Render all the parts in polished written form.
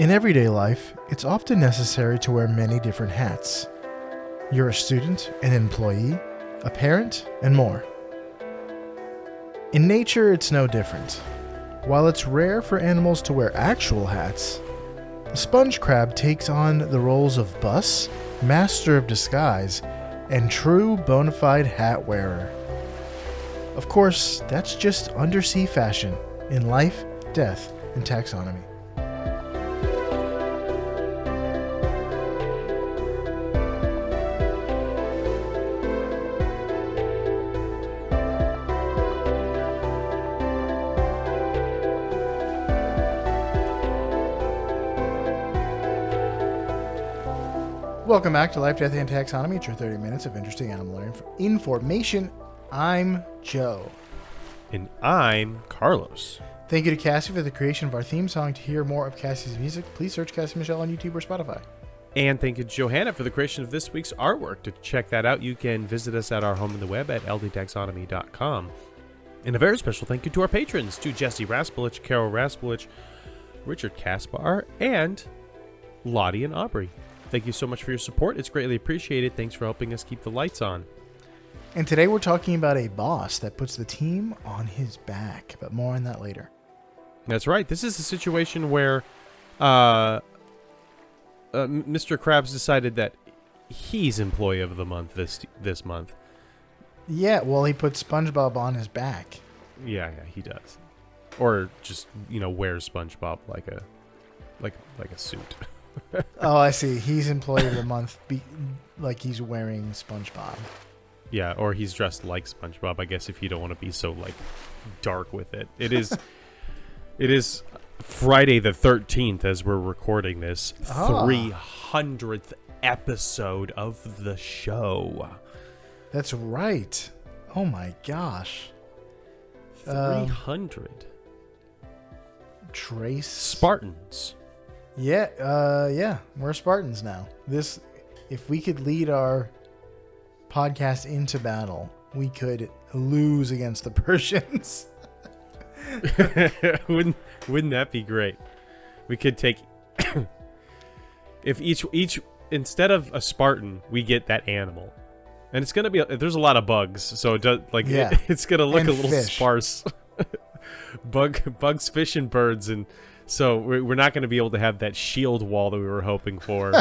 In everyday life, it's often necessary to wear many different hats. You're a student, an employee, a parent, and more. In nature, it's no different. While it's rare for animals to wear actual hats, the sponge crab takes on the roles of buss, master of disguise, and true bona fide hat wearer. Of course, that's just undersea fashion in life, death, and taxonomy. Welcome back to Life, Death, and Taxonomy. It's your 30 minutes of interesting animal information. I'm Joe. And I'm Carlos. Thank you to Cassie for the creation of our theme song. To hear more of Cassie's music, please search Cassie Michelle on YouTube or Spotify. And thank you to Johanna for the creation of this week's artwork. To check that out, you can visit us at our home on the web at ldtaxonomy.com. And a very special thank you to our patrons, to Jesse Raspolich, Carol Raspolich, Richard Kaspar, and Lottie and Aubrey. Thank you so much for your support. It's greatly appreciated. Thanks for helping us keep the lights on. And today we're talking about a boss that puts the team on his back, but more on that later. That's right. This is a situation where Mr. Krabs decided that he's employee of the month this month. Yeah, well, he put SpongeBob on his back. Yeah, he does. Or just, wears SpongeBob like a suit. Oh, I see. He's employee of the month, like he's wearing SpongeBob. Yeah, or he's dressed like SpongeBob, I guess, if you don't want to be so, dark with it. It is Friday the 13th as we're recording this, 300th episode of the show. That's right. Oh, my gosh. 300. Trace. Spartans. Yeah, we're Spartans now. If we could lead our podcast into battle, we could lose against the Persians. Wouldn't that be great? We could take if each instead of a Spartan, we get that animal, and it's gonna be there's a lot of bugs, so it does it's gonna look a little sparse. Bugs, fish, and birds, and so we're not going to be able to have that shield wall that we were hoping for.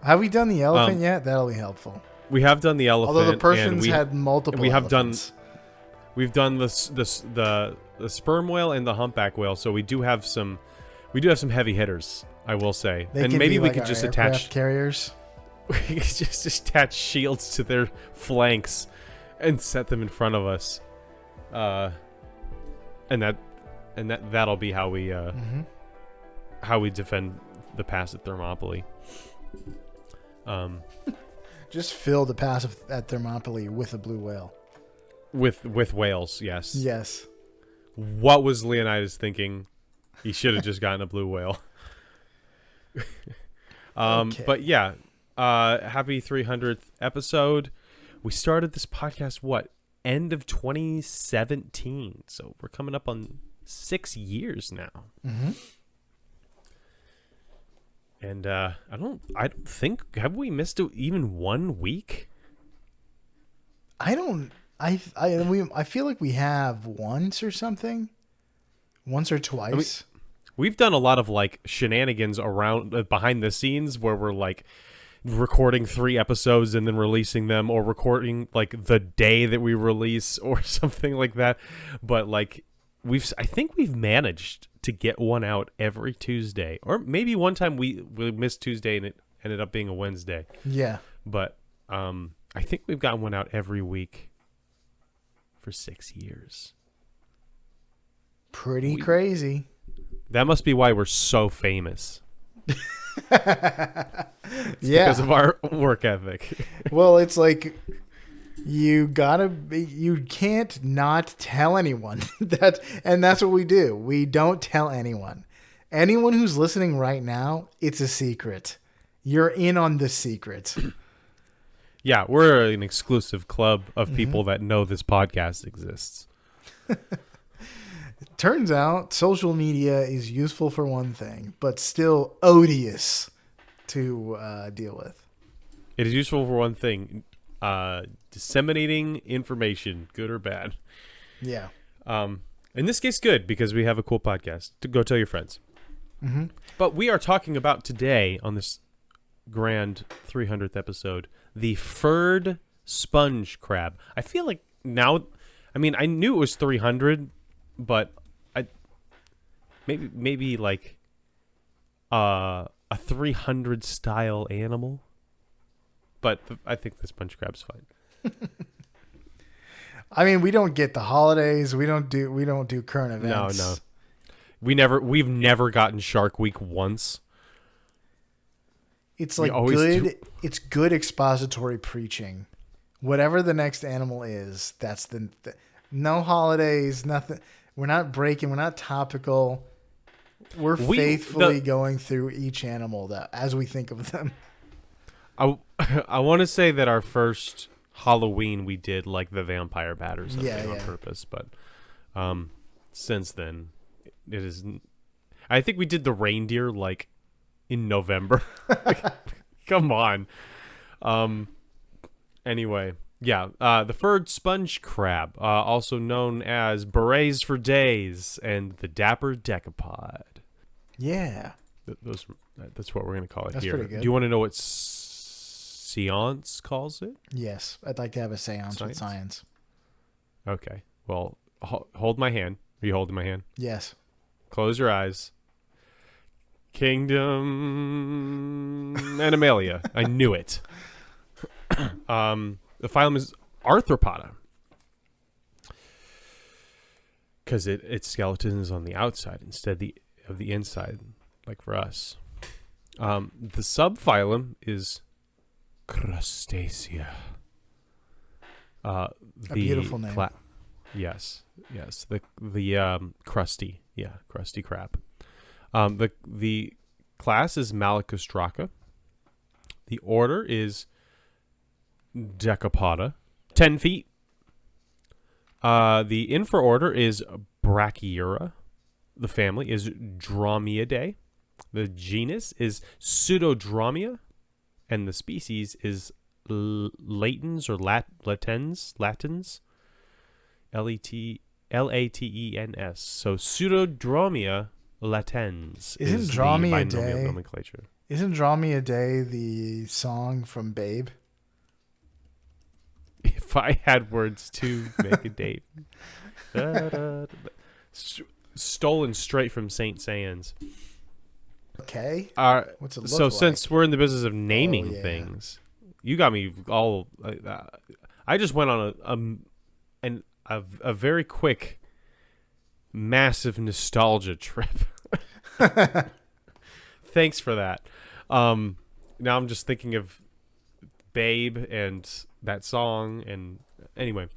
Have we done the elephant yet? That'll be helpful. We have done the elephant. Although the Persians had multiple elephants. We've done the sperm whale and the humpback whale, so we do have some heavy hitters, I will say. And maybe we could just attach carriers. We could just attach shields to their flanks and set them in front of us. And that'll be how we defend the pass at Thermopylae. Just fill the pass at Thermopylae with a blue whale. With whales, yes. Yes. What was Leonidas thinking? He should have just gotten a blue whale. Okay. But yeah, happy 300th episode. We started this podcast end of 2017, so we're coming up on 6 years now. Mm-hmm. And I don't think, have we missed even 1 week? I feel like we have once or something. Once or twice. We've done a lot of shenanigans around behind the scenes where we're recording 3 episodes and then releasing them, or recording the day that we release or something like that. But I think we've managed to get one out every Tuesday, or maybe one time we missed Tuesday and it ended up being a Wednesday. Yeah. But I think we've gotten one out every week for 6 years. Pretty crazy. That must be why we're so famous. Because of our work ethic. Well, it's you can't not tell anyone and that's what we do. We don't tell anyone. Anyone who's listening right now, it's a secret. You're in on the secret. Yeah, we're an exclusive club of people that know this podcast exists. Turns out social media is useful for one thing, but still odious to deal with. It is useful for one thing, disseminating information, good or bad. Yeah. In this case, good, because we have a cool podcast to go tell your friends. Mm-hmm. But we are talking about today on this grand 300th episode, the furred sponge crab. I feel like now, I mean, I knew it was 300, but maybe like a 300 style animal. But I think the sponge crab's fine. I mean, we don't get the holidays. We don't do current events. No. We've never gotten Shark Week once. It's like good. It's good expository preaching. Whatever the next animal is, that's no holidays, nothing. We're not breaking. We're not topical. We're faithfully going through each animal as we think of them. I want to say that our first Halloween we did like the vampire bat or something on purpose, but since then it is. I think we did the reindeer like in November. Come on. Anyway, the furred sponge crab, also known as berets for days, and the dapper decapod. Yeah, that's what we're gonna call it. That's here. pretty good. Do you want to know what Science calls it? Yes, I'd like to have a seance with science. Okay. Well, hold my hand. Are you holding my hand? Yes. Close your eyes. Kingdom Animalia. I knew it. The phylum is Arthropoda. Because its skeleton is on the outside instead of the inside, like for us. The subphylum is Crustacea. A beautiful name. Yes. The crusty crab. The class is Malacostraca. The order is Decapoda, 10 feet. The infraorder is Brachyura. The family is Dromaeidae. The genus is Pseudodromia. And the species is latens or latens, Latens. So Pseudodromia latens is the binomial nomenclature. Isn't Dromaeidae the song from Babe? If I had words to make a date. Stolen straight from St. Sands. Okay. What's it look so like? Since we're in the business of naming things, you got me all. I just went on a very quick, massive nostalgia trip. Thanks for that. Now I'm just thinking of Babe and that song, and anyway,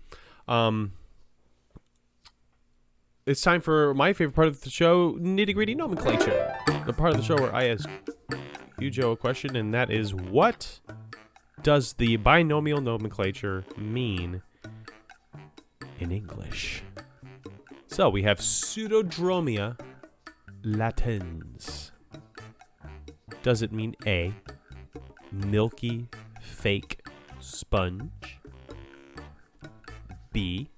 it's time for my favorite part of the show, nitty-gritty nomenclature. The part of the show where I ask you, Joe, a question, and that is, what does the binomial nomenclature mean in English? So we have Pseudodromia latens. Does it mean A, milky fake sponge, B,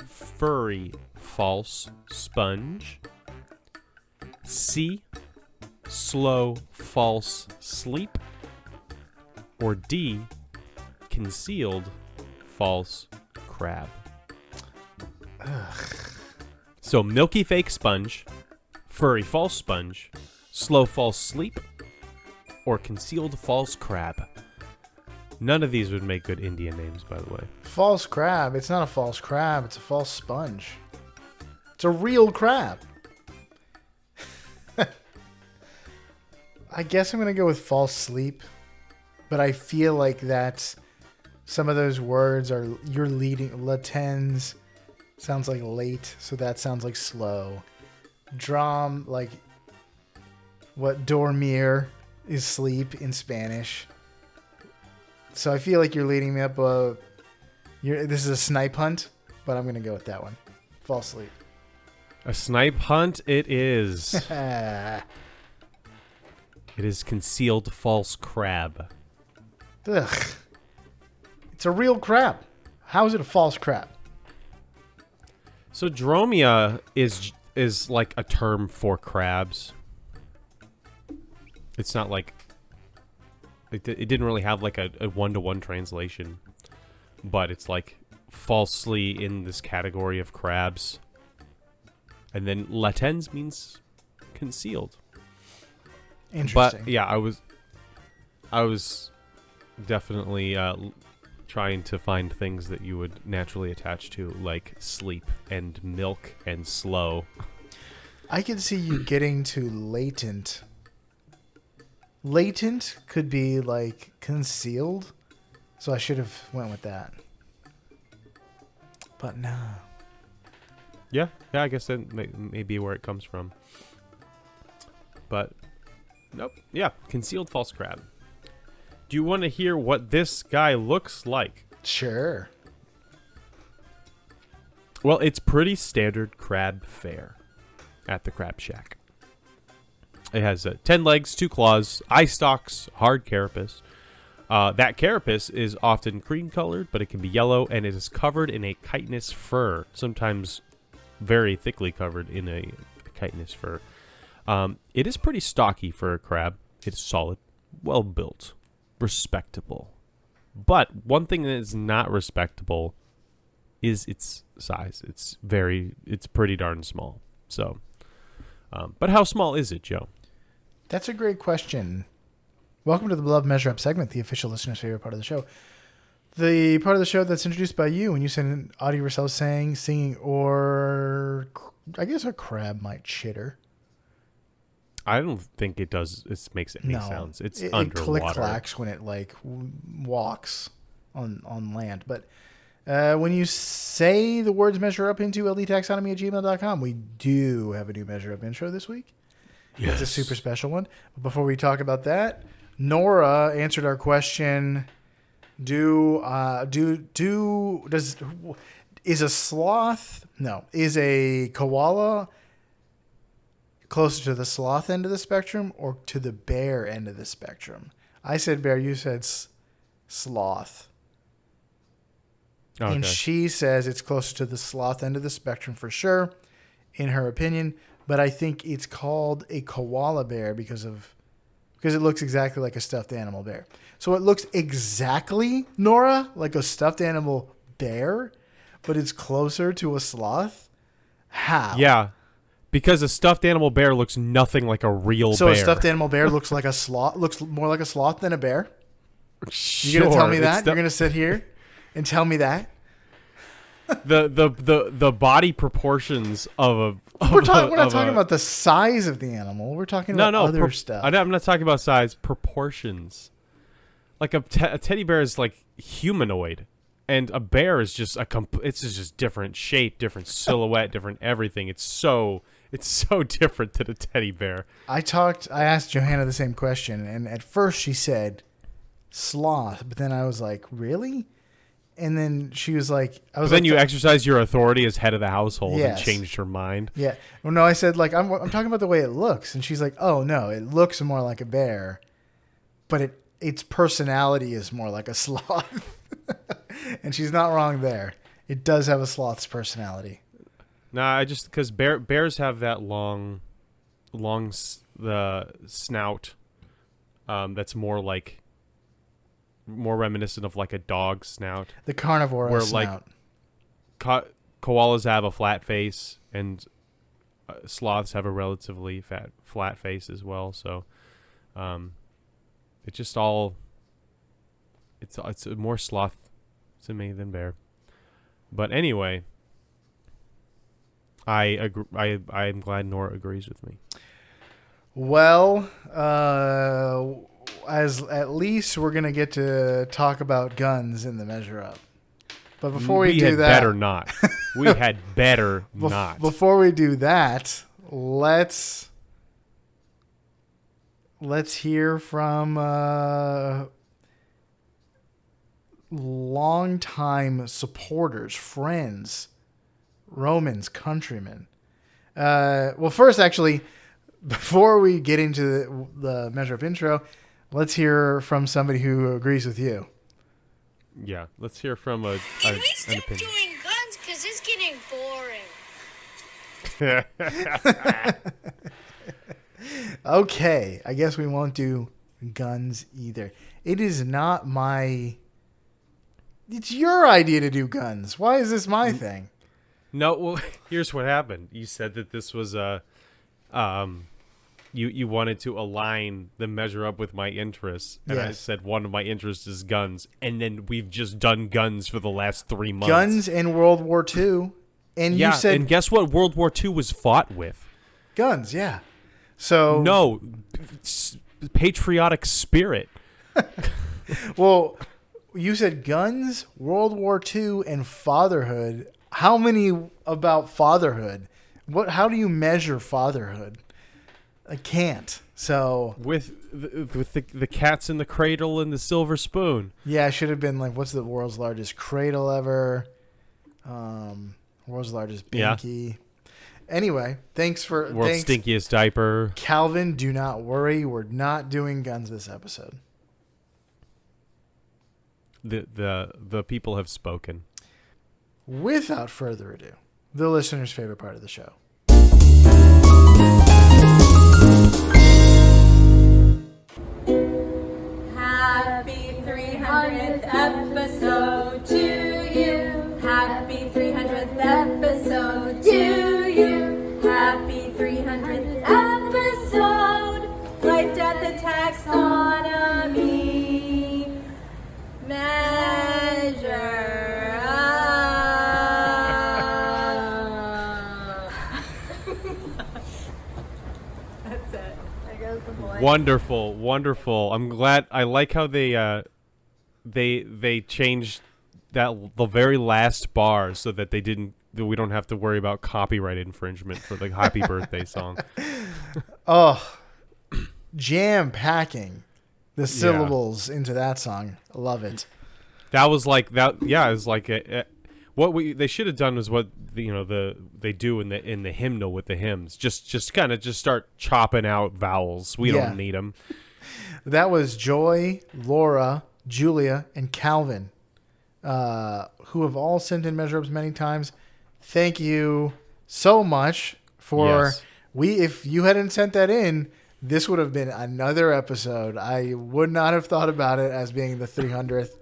furry false sponge, C, slow false sleep, or D, concealed false crab? Ugh. So milky fake sponge, furry false sponge, slow false sleep, or concealed false crab. None of these would make good Indian names, by the way. False crab. It's not a false crab. It's a false sponge. It's a real crab. I guess I'm going to go with false sleep. But I feel like that's... Some of those words are... You're leading... Latens sounds like late. So that sounds like slow. Drom, like... What dormir is sleep in Spanish. So I feel like you're leading me up this is a snipe hunt, but I'm going to go with that one. False sleep. A snipe hunt it is. Ugh. It is concealed false crab. It's a real crab. How is it a false crab? So dromia is like a term for crabs. It's not like it didn't really have like a one-to-one translation, but it's like falsely in this category of crabs. And then latens means concealed. Interesting. But yeah, I was definitely trying to find things that you would naturally attach to, like sleep and milk and slow. I can see you getting to latent. Latent could be like concealed, so I should have went with that. But no. Yeah, I guess that may be where it comes from. But nope. Yeah, concealed false crab. Do you want to hear what this guy looks like? Sure. Well, it's pretty standard crab fare at the Crab Shack. It has 10 legs, 2 claws, eye stalks, hard carapace. That carapace is often cream colored, but it can be yellow, and it is covered in a chitinous fur, sometimes very thickly covered in a chitinous fur. It is pretty stocky for a crab. It is solid, well built, respectable. But one thing that is not respectable is its size. It's pretty darn small. So, but how small is it, Joe? That's a great question. Welcome to the Beloved Measure Up segment, the official listener's favorite part of the show. The part of the show that's introduced by you when you send an audio of yourself saying, singing, or I guess a crab might chitter. I don't think it does. It makes any sounds. It underwater. It click-clacks when it like walks on land. But when you say the words measure up into ldtaxonomy@gmail.com, we do have a new measure up intro this week. Yes. It's a super special one. But before we talk about that, Nora answered our question. Is a koala closer to the sloth end of the spectrum or to the bear end of the spectrum? I said bear, you said sloth. Okay. And she says it's closer to the sloth end of the spectrum for sure, in her opinion. But I think it's called a koala bear because it looks exactly like a stuffed animal bear. So it looks exactly, Nora, like a stuffed animal bear, but it's closer to a sloth? How? Yeah, because a stuffed animal bear looks nothing like a real bear. So a stuffed animal bear looks like a sloth, looks more like a sloth than a bear? Sure, You're going to tell me that? You're going to sit here and tell me that? The body proportions of a We're not talking about the size of the animal. We're talking about other stuff. I'm not talking about size, proportions. Like a teddy bear is like humanoid, and a bear is just it's just different shape, different silhouette, different everything. It's so different than a teddy bear. I asked Johanna the same question, and at first she said sloth, but then I was like, really? And then she was like, you exercised your authority as head of the household yes. and changed her mind. Yeah. Well, no, I said like I'm talking about the way it looks, and she's like, oh no, it looks more like a bear, but its personality is more like a sloth. And she's not wrong there. It does have a sloth's personality. Nah, I just because bears have that long the snout, that's more reminiscent of like a dog snout. The carnivore where snout. Like koalas have a flat face and sloths have a relatively flat face as well. So, it's just all it's more sloth to me than bear. But anyway, I agree. I'm glad Nora agrees with me. Well, as at least we're gonna get to talk about guns in the measure up. But before we do that, better not. We had better not. Before we do that, let's hear from longtime supporters, friends, Romans, countrymen, Well, first, actually, before we get into the measure up intro, let's hear from somebody who agrees with you. Yeah, let's hear from Can we an stop opinion. doing guns? Because it's getting boring. Okay, I guess we won't do guns either. It is not my... It's your idea to do guns. Why is this my thing? No, well, here's what happened. You said that this was you wanted to align the measure up with my interests, and I Yes. said one of my interests is guns, and then we've just done guns for the last 3 months. Guns in World War II. And yeah, you said and guess what World War II was fought with? guns, yeah. So... No, patriotic spirit. Well, you said guns, World War II, and fatherhood. How many about fatherhood? How do you measure fatherhood? I can't. So With the cats in the cradle and the silver spoon. yeah, I should have been like, what's the world's largest cradle ever? World's largest Yeah. binky. Anyway, thanks. World's stinkiest diaper. Calvin, do not worry. We're not doing guns this episode. The people have spoken. Without further ado, the listener's favorite part of the show. Happy 300th episode to you. Happy 300th episode to you. Happy 300th episode. Life, death, and taxonomy. Measure up. That's it. There goes the boy. Wonderful, wonderful. I'm glad. I like how they changed the very last bar so that that we don't have to worry about copyright infringement for the happy birthday song. Oh, jam packing the syllables into that song. Love it. That was like that. Yeah, it was like they should have done was what they do in the hymnal with the hymns. Just start chopping out vowels. We Yeah. don't need them. That was Joy, Laura, Julia, and Calvin, who have all sent in measure ups many times. Thank you so much for Yes. if you hadn't sent that in, this would have been another episode. I would not have thought about it as being the 300th.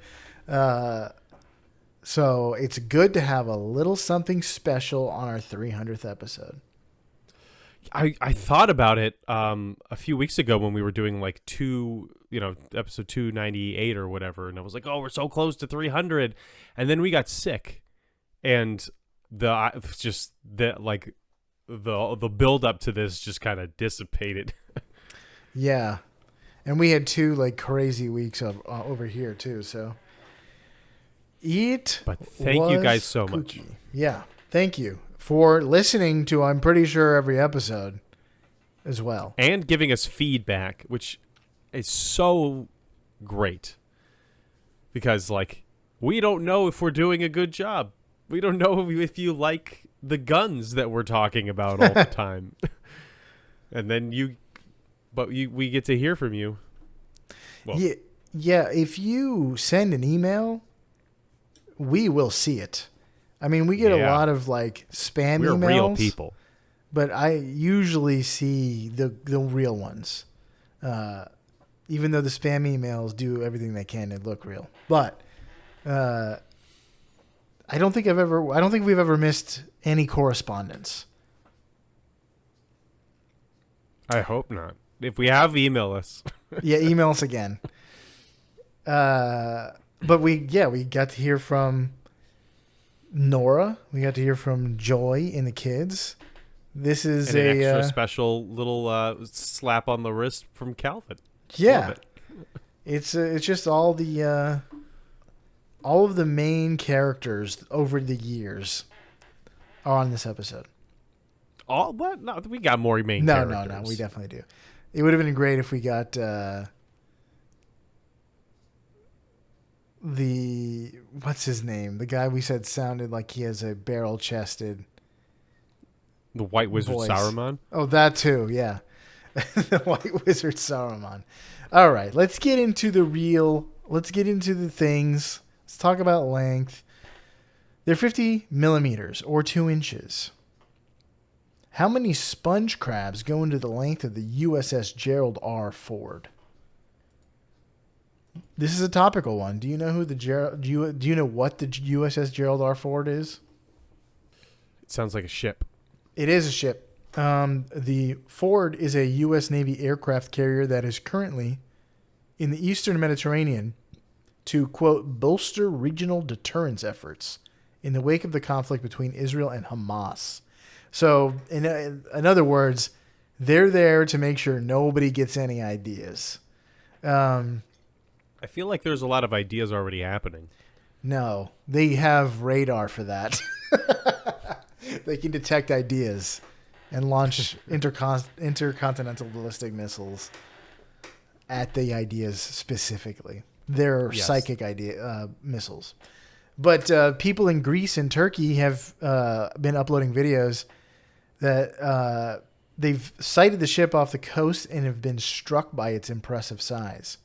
So it's good to have a little something special on our 300th episode. I thought about it a few weeks ago when we were doing like episode 298 or whatever, and I was like, oh, we're so close to 300, and then we got sick, and the build up to this just kind of dissipated. Yeah. And we had 2 like crazy weeks of over here too, so But thank you guys so much. kooky. Yeah. Thank you for listening to, I'm pretty sure, every episode as well. And giving us feedback, which is so great, because like we don't know if we're doing a good job. We don't know if you like the guns that we're talking about all the time. And then we get to hear from you. Well, Yeah, if you send an email, we will see it. I mean, we get a Yeah. lot of like spam we're emails. real people. But I usually see the real ones. Even though the spam emails do everything they can to look real. But I don't think we've ever missed any correspondence. I hope not. If we have, email us. Yeah, email us again. But we got to hear from Nora. We got to hear from Joy and the kids. This is And an extra special little slap on the wrist from Calvin. yeah. Love it. It's just all of the main characters over the years are on this episode. All what? No, we got more main No, characters. we definitely do. It would have been great if we got what's his name? The guy we said sounded like he has a barrel-chested. The White Wizard Boys. Saruman. Oh, that too, yeah. The White Wizard Saruman. All right, let's get into the things. Let's talk about length. They're 50 millimeters or 2 inches. How many sponge crabs go into the length of the USS Gerald R. Ford? This is a topical one. Do you know who do you know what the USS Gerald R. Ford is? It sounds like a ship. It is a ship. The Ford is a U.S. Navy aircraft carrier that is currently in the Eastern Mediterranean to, quote, bolster regional deterrence efforts in the wake of the conflict between Israel and Hamas. So, in other words, they're there to make sure nobody gets any ideas. I feel like there's a lot of ideas already happening. No, they have radar for that. They can detect ideas and launch intercontinental ballistic missiles at the ideas specifically. They're psychic missiles. But people in Greece and Turkey have been uploading videos that they've sighted the ship off the coast and have been struck by its impressive size.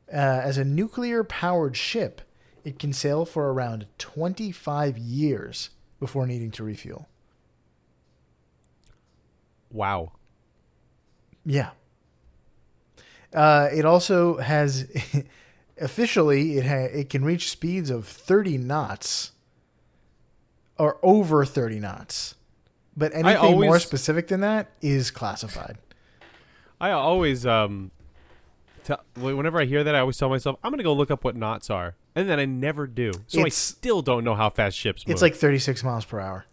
As a nuclear-powered ship, it can sail for around 25 years before needing to refuel. Wow. Yeah. It also has, officially, it can reach speeds of 30 knots or over 30 knots. But anything more specific than that is classified. I always, whenever I hear that, I always tell myself, I'm going to go look up what knots are. And then I never do. So I still don't know how fast ships move. It's like 36 miles per hour.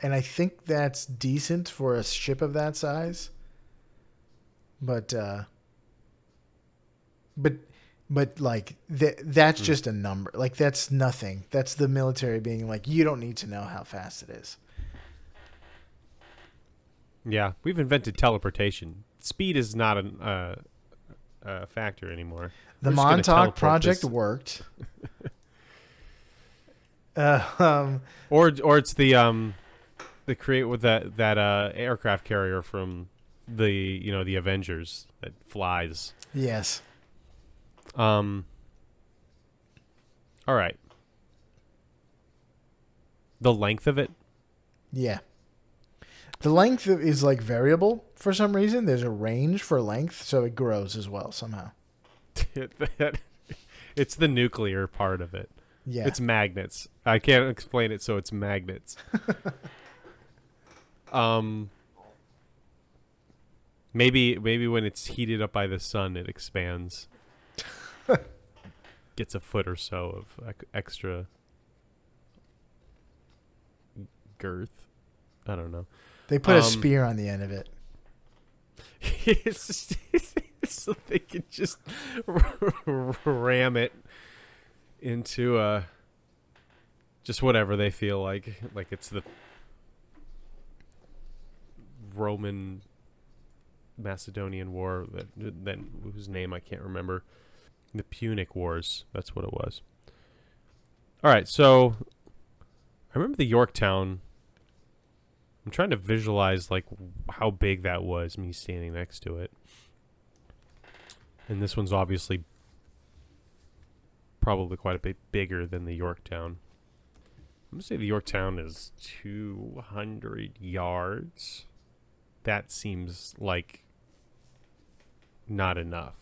And I think that's decent for a ship of that size. But like that's just a number. Like that's nothing. That's the military being like, you don't need to know how fast it is. Yeah, we've invented teleportation. Speed is not a factor anymore. The Montauk project worked. Or it's the create with that aircraft carrier from the Avengers that flies. Yes. All right. The length of it? Yeah. The length is like variable for some reason. There's a range for length, so it grows as well somehow. It's the nuclear part of it. Yeah. It's magnets. I can't explain it, so it's magnets. Maybe when it's heated up by the sun, it expands. Gets a foot or so of extra girth. I don't know. They put a spear on the end of it. So they can just ram it into just whatever they feel like it's the Roman Macedonian War that whose name I can't remember. The Punic Wars, that's what it was. All right, so I remember the Yorktown. I'm trying to visualize like how big that was, me standing next to it. And this one's obviously probably quite a bit bigger than the Yorktown. I'm going to say the Yorktown is 200 yards. That seems like not enough.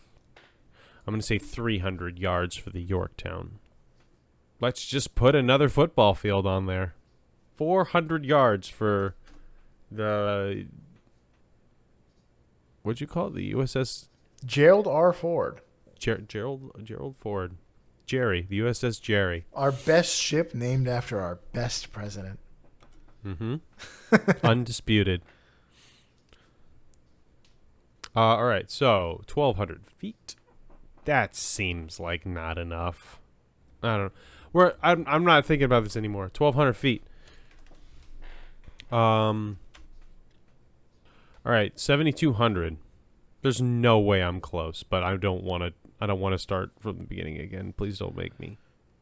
I'm going to say 300 yards for the Yorktown. Let's just put another football field on there. 400 yards for the... What'd you call it? The USS... Gerald R. Ford. Gerald Ford. Jerry. The USS Jerry. Our best ship named after our best president. Mm-hmm. Undisputed. All right, so 1,200 feet. That seems like not enough. I don't know. I'm not thinking about this anymore. 1,200 feet. All right, 7,200. There's no way I'm close, but I don't want to start from the beginning again. Please don't make me.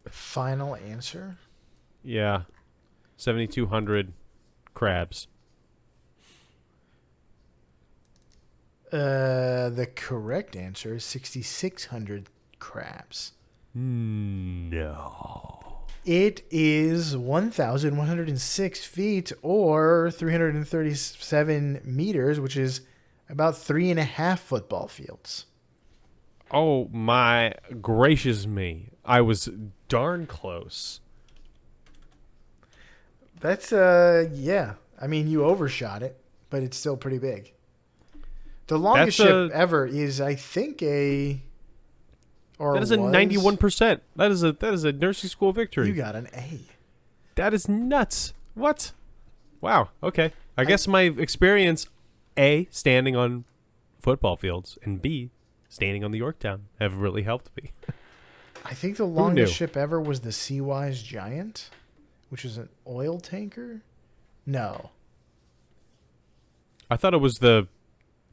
Final answer? Yeah. 7,200 crabs? The correct answer is 6,600 crabs. No. It is 1,106 feet or 337 meters, which is about 3.5 football fields. Oh my gracious me. I was darn close. That's, yeah. I mean, you overshot it, but it's still pretty big. The longest ship ever is, I think, a... Or that is a 91%. That is a nursing school victory. You got an A. That is nuts. What? Wow. Okay. I guess my experience, A, standing on football fields, and B, standing on the Yorktown, have really helped me. I think the longest ship ever was the Seawise Giant, which is an oil tanker. No. I thought it was the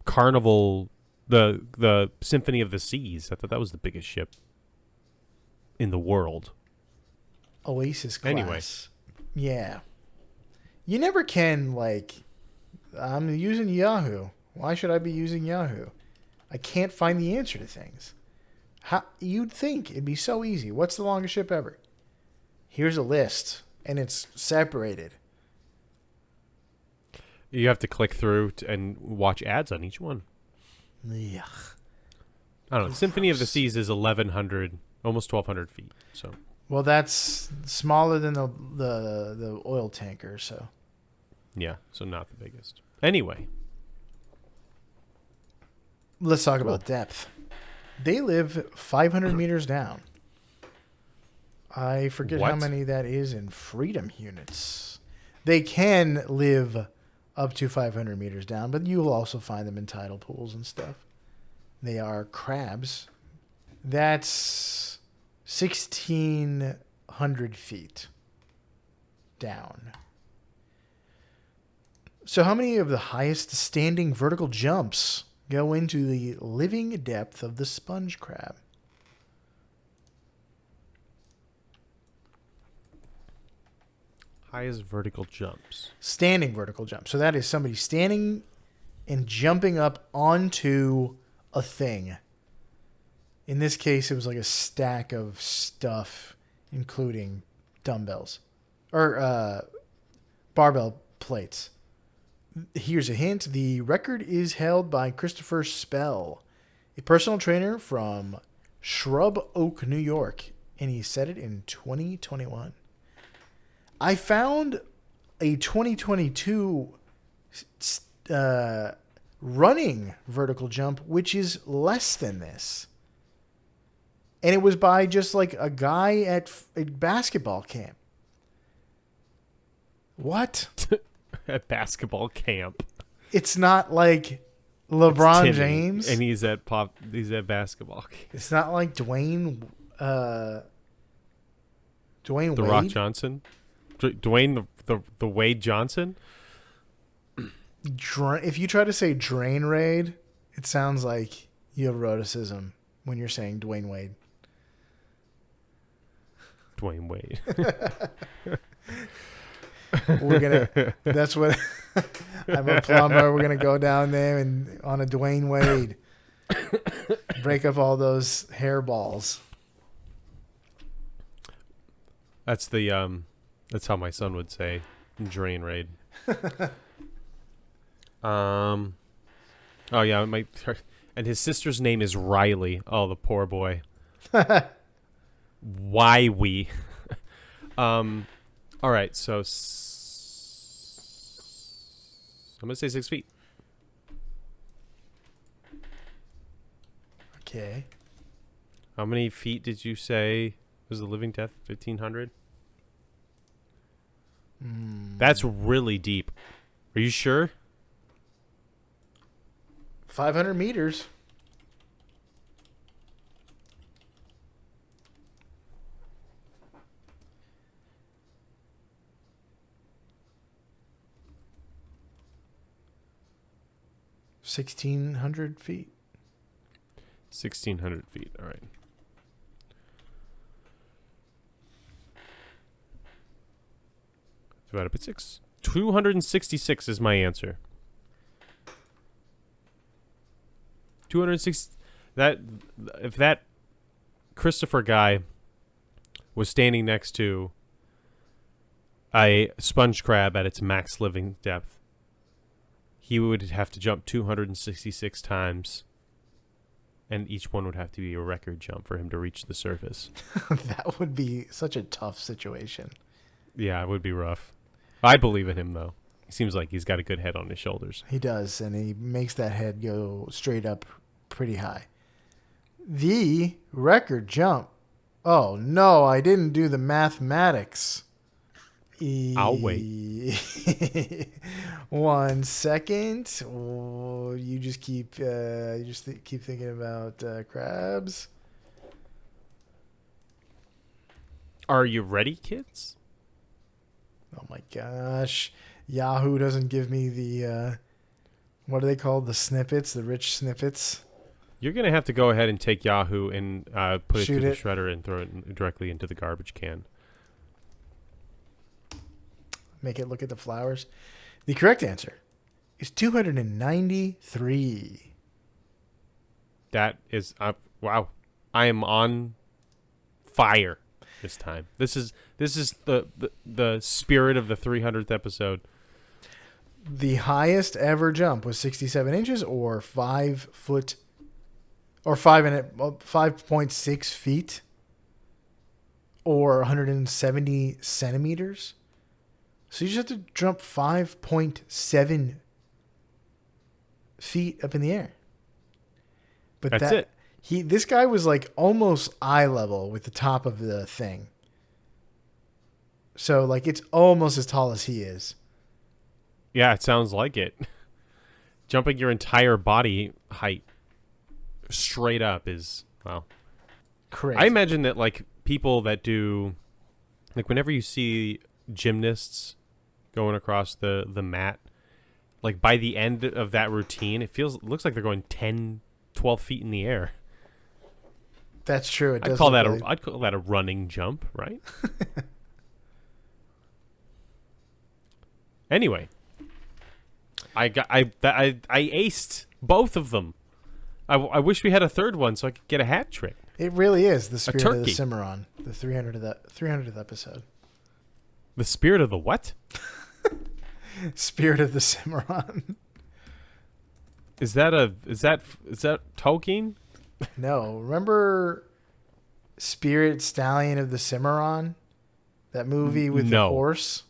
Carnival, the Symphony of the Seas. I thought that was the biggest ship in the world. Oasis class. Anyway. Yeah. You never can, like... I'm using Yahoo. Why should I be using Yahoo? I can't find the answer to things. How, you'd think it'd be so easy. What's the longest ship ever? Here's a list, and it's separated. You have to click through and watch ads on each one. Yuck. I don't know. Symphony of the Seas is 1,100, almost 1,200 feet. So. Well, that's smaller than the oil tanker, so. Yeah, so not the biggest. Anyway. Let's talk about depth. They live 500 meters down. I forget how many that is in freedom units. They can live up to 500 meters down, but you'll also find them in tidal pools and stuff. They are crabs. That's 1,600 feet down. So how many of the highest standing vertical jumps go into the living depth of the sponge crab? Highest vertical jumps. Standing vertical jump. So that is somebody standing and jumping up onto a thing. In this case, it was like a stack of stuff, including dumbbells. Or barbell plates. Here's a hint. The record is held by Christopher Spell, a personal trainer from Shrub Oak, New York, and he set it in 2021. I found a 2022 running vertical jump, which is less than this. And it was by just like a guy at a basketball camp. What? At basketball camp. It's not like LeBron James. And he's at basketball camp. It's not like Dwayne The Wade. Rock Johnson? Dwayne the Wade Johnson? If you try to say Drain Raid, it sounds like you have eroticism when you're saying Dwayne Wade. Dwayne Wade. That's what I'm a plumber. We're gonna go down there and on a Dwayne Wade, break up all those hairballs. That's how my son would say drain raid. Oh yeah, and his sister's name is Riley. Oh, the poor boy. Why we? All right, so I'm gonna say 6 feet. Okay. How many feet did you say was the living depth? 1,500. That's really deep. Are you sure? 500 meters. $1,600 feet. 1,600 feet. All right. Divided by 6. 266 is my answer. 260. That if that Christopher guy was standing next to a sponge crab at its max living depth, he would have to jump 266 times, and each one would have to be a record jump for him to reach the surface. That would be such a tough situation. Yeah, it would be rough. I believe in him, though. He seems like he's got a good head on his shoulders. He does, and he makes that head go straight up pretty high. The record jump. Oh, no, I didn't do the mathematics. I'll wait. 1 second. Oh, you just keep keep thinking about crabs. Are you ready, kids? Oh my gosh. Yahoo doesn't give me the what are they called? The snippets, the rich snippets. You're going to have to go ahead and take Yahoo and put it Shoot through the it. shredder and throw it directly into the garbage can. Make it look at the flowers. The correct answer is 293. That is wow. I am on fire this time. This is the spirit of the 300th episode. The highest ever jump was 67 inches or 5 foot or 5.6 feet or 170 centimeters. So you just have to jump 5.7 feet up in the air. But That's it. This guy was like almost eye level with the top of the thing. So like it's almost as tall as he is. Yeah, it sounds like it. Jumping your entire body height straight up is, well, Crazy. I imagine that like people that do, like whenever you see gymnasts going across the mat, like by the end of that routine, it looks like they're going 10, 12 feet in the air. That's true. It does I'd call look that a running jump, right? Anyway, I aced both of them. I wish we had a third one so I could get a hat trick. It really is the spirit of the turkey. Cimarron, the 300th episode. The spirit of the what? Spirit of the Cimarron. Is that Tolkien? No, remember Spirit Stallion of the Cimarron? That movie with the No. horse?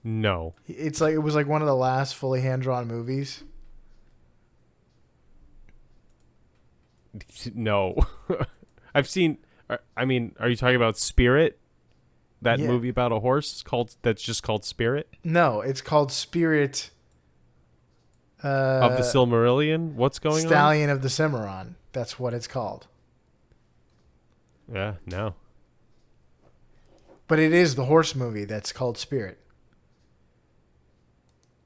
No. It was like one of the last fully hand-drawn movies. No. I've seen. I mean, are you talking about Spirit? That Yeah. movie about a horse that's just called Spirit No, it's called Spirit of the Silmarillion. What's going Stallion of the Cimarron. That's what it's called. on? Yeah, no. But it is the horse movie that's called Spirit.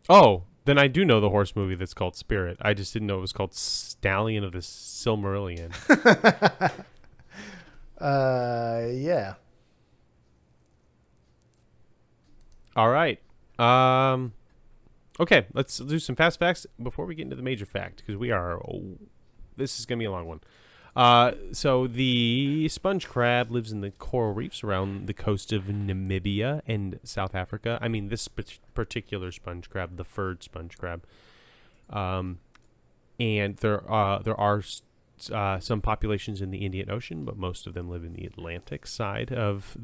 Oh, then I do know the horse movie that's called Spirit. I just didn't know it was called Stallion of the Silmarillion. Yeah. All right. Okay, let's do some fast facts before we get into the major fact, because this is going to be a long one. So the sponge crab lives in the coral reefs around the coast of Namibia and South Africa. I mean, this particular sponge crab, the furred sponge crab. And there are some populations in the Indian Ocean, but most of them live in the Atlantic side of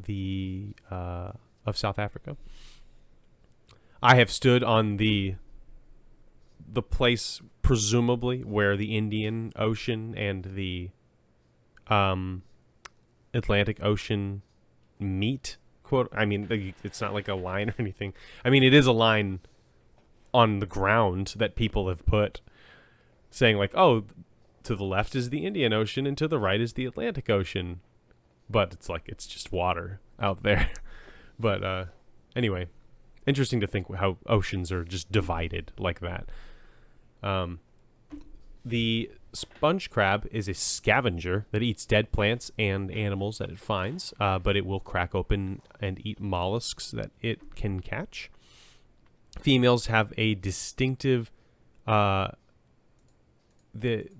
of South Africa. I have stood on the place presumably where the Indian Ocean and the Atlantic Ocean meet. Quote. I mean, it's not like a line or anything. I mean, it is a line on the ground that people have put, saying like, "Oh, to the left is the Indian Ocean and to the right is the Atlantic Ocean," but it's just water out there. But anyway. Interesting to think how oceans are just divided like that. The sponge crab is a scavenger that eats dead plants and animals that it finds, but it will crack open and eat mollusks that it can catch. Females have a distinctive, they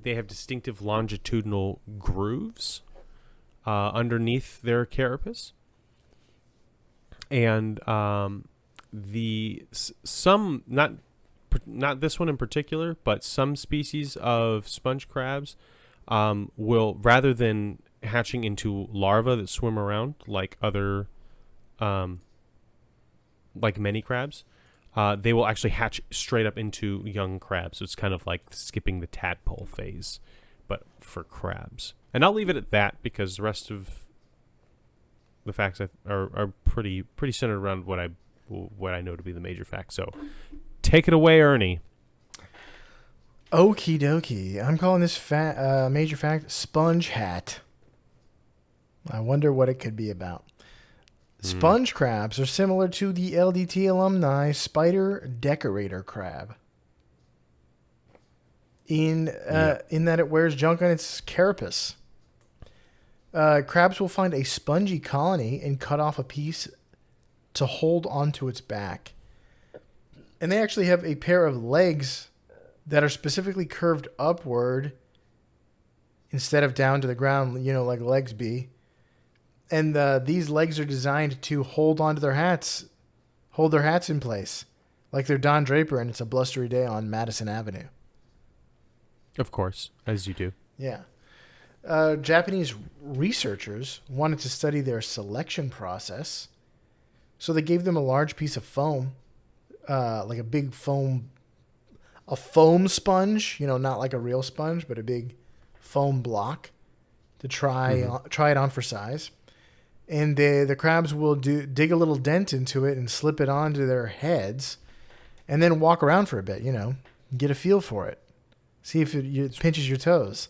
have distinctive longitudinal grooves underneath their carapace, and some not this one in particular, but some species of sponge crabs will, rather than hatching into larvae that swim around like other like many crabs, they will actually hatch straight up into young crabs. So it's kind of like skipping the tadpole phase, but for crabs. And I'll leave it at that because the rest of the facts are pretty centered around what I know to be the major facts. So take it away, Ernie. Okie dokie. I'm calling this major fact sponge hat. I wonder what it could be about. Sponge crabs are similar to the LDT alumni spider decorator crab in that it wears junk on its carapace. Crabs will find a spongy colony and cut off a piece to hold onto its back. And they actually have a pair of legs that are specifically curved upward instead of down to the ground, like legs be. And these legs are designed to hold onto their hats, hold their hats in place, like they're Don Draper and it's a blustery day on Madison Avenue. Of course, as you do. Yeah. Japanese researchers wanted to study their selection process, so they gave them a large piece of foam, like a foam sponge, not like a real sponge, but a big foam block to try it on for size. And the crabs will dig a little dent into it and slip it onto their heads and then walk around for a bit, get a feel for it. See if it pinches your toes.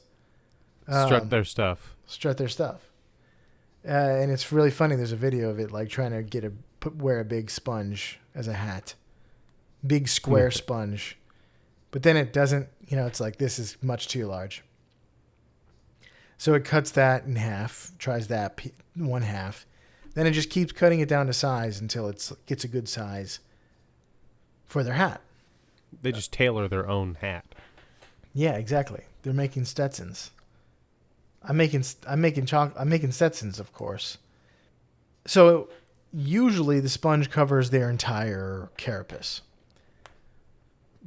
Strut their stuff. And it's really funny. There's a video of it like trying to wear a big sponge as a hat. Big square sponge. But then it doesn't, it's like, this is much too large. So it cuts that in half, tries that one half. Then it just keeps cutting it down to size until it gets a good size for their hat. They just tailor their own hat. Yeah, exactly. They're making Stetsons. I'm making Stetsons, of course. So usually the sponge covers their entire carapace.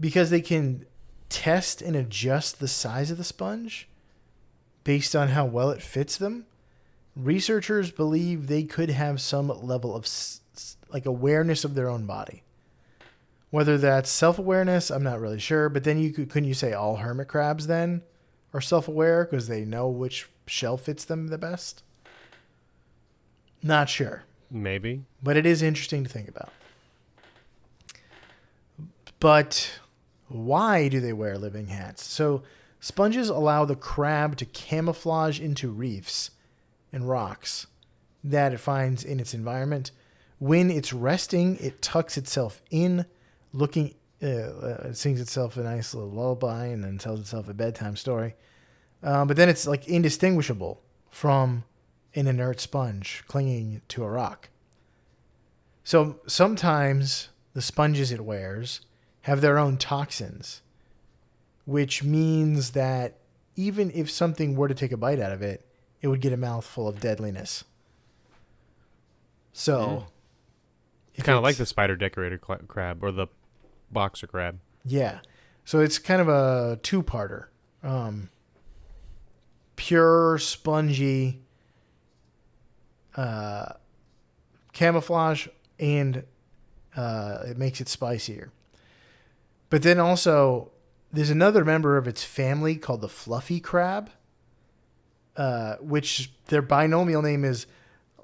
Because they can test and adjust the size of the sponge based on how well it fits them, researchers believe they could have some level of awareness of their own body. Whether that's self-awareness, I'm not really sure. But then couldn't you say all hermit crabs then are self-aware because they know which shell fits them the best? Not sure. Maybe. But it is interesting to think about. But why do they wear living hats? So sponges allow the crab to camouflage into reefs and rocks that it finds in its environment. When it's resting, it tucks itself in, it sings itself a nice little lullaby and then tells itself a bedtime story. But then it's like indistinguishable from an inert sponge clinging to a rock. So sometimes the sponges it wears have their own toxins, which means that even if something were to take a bite out of it, it would get a mouthful of deadliness. So, kind of like the spider decorator crab or the boxer crab. Yeah. So it's kind of a two-parter. Pure, spongy camouflage, and it makes it spicier. But then also, there's another member of its family called the fluffy crab, which their binomial name is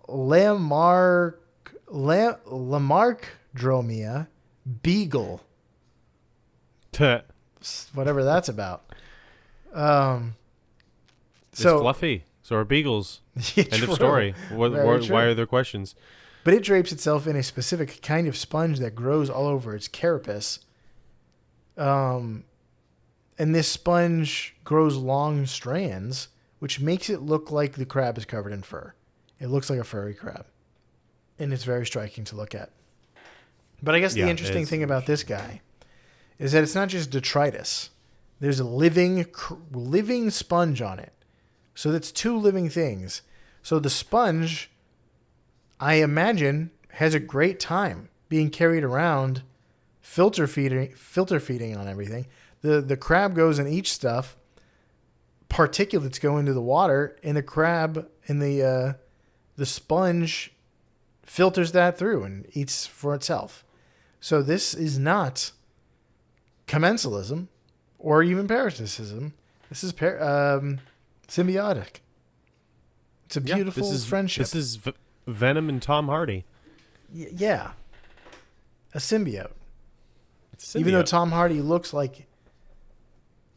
Lamarckdromia beagle. Whatever that's about. It's fluffy. So are beagles. Yeah, end of story. Why are there questions? But it drapes itself in a specific kind of sponge that grows all over its carapace. And this sponge grows long strands, which makes it look like the crab is covered in fur. It looks like a furry crab. And it's very striking to look at. But I guess the Yeah, interesting it's- thing about this guy is that it's not just detritus. There's a living sponge on it. So that's two living things. So the sponge, I imagine, has a great time being carried around, filter feeding on everything. The crab goes in each stuff. Particulates go into the water, and the crab and the sponge filters that through and eats for itself. So this is not commensalism or even parasitism. This is symbiotic. It's a beautiful friendship. This is Venom and Tom Hardy. Yeah. A symbiote. It's a Even though symbiote. Tom Hardy looks like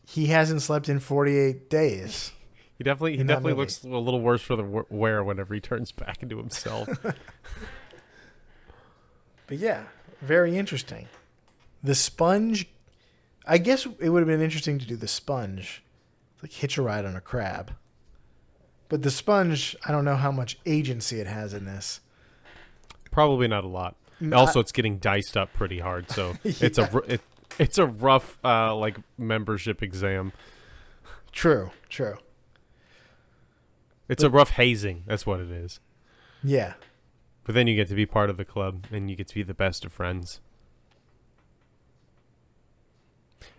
he hasn't slept in 48 days. He definitely in that movie. looks a little worse for the wear whenever he turns back into himself. But yeah, very interesting. The sponge, I guess it would have been interesting to do the sponge, like hitch a ride on a crab. But the sponge, I don't know how much agency it has in this. Probably not a lot. Also, it's getting diced up pretty hard, so it's a rough like membership exam. True. It's a rough hazing. That's what it is. Yeah. But then you get to be part of the club, and you get to be the best of friends.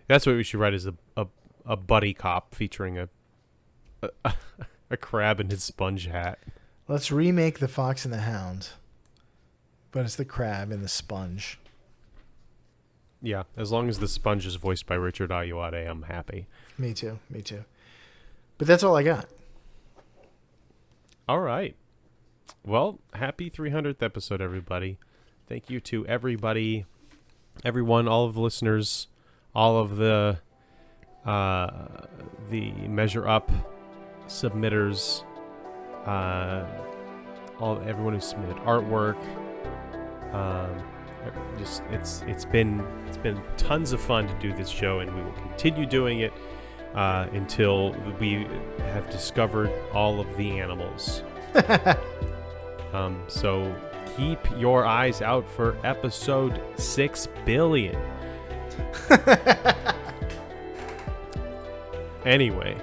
That's what we should write: is a buddy cop featuring a crab in his sponge hat. Let's remake The Fox and the Hound. But it's the crab and the sponge. Yeah, as long as the sponge is voiced by Richard Ayoade, I'm happy. Me too. But that's all I got. All right. Well, happy 300th episode, everybody. Thank you to everybody, everyone, all of the listeners, all of the Measure Up submitters, everyone who submitted artwork. It's been tons of fun to do this show, and we will continue doing it until we have discovered all of the animals. So keep your eyes out for episode 6 billion. Anyway,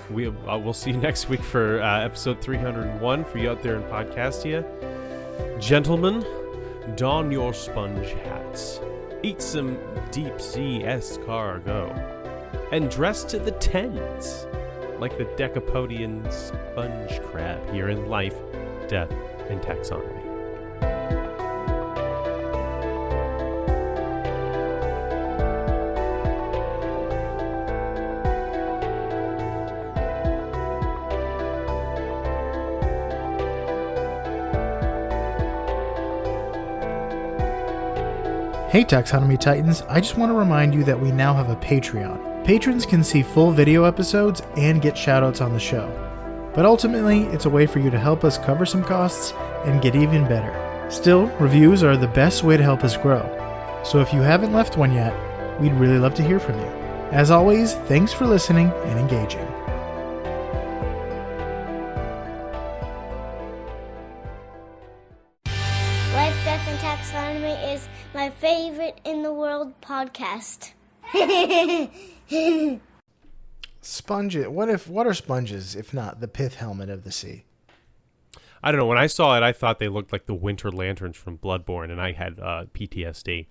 we'll see you next week for episode 301 for you out there in Podcastia. Gentlemen, don your sponge hats, eat some deep sea escargot, and dress to the tens like the decapodian sponge crab here in Life, Death, and Taxonomy. Hey Taxonomy Titans, I just want to remind you that we now have a Patreon. Patrons can see full video episodes and get shoutouts on the show. But ultimately, it's a way for you to help us cover some costs and get even better. Still, reviews are the best way to help us grow. So if you haven't left one yet, we'd really love to hear from you. As always, thanks for listening and engaging. Life, Death, and Taxonomy is my favorite in the world podcast. Sponges. What are sponges if not the pith helmet of the sea? I don't know. When I saw it, I thought they looked like the Winter Lanterns from Bloodborne, and I had PTSD.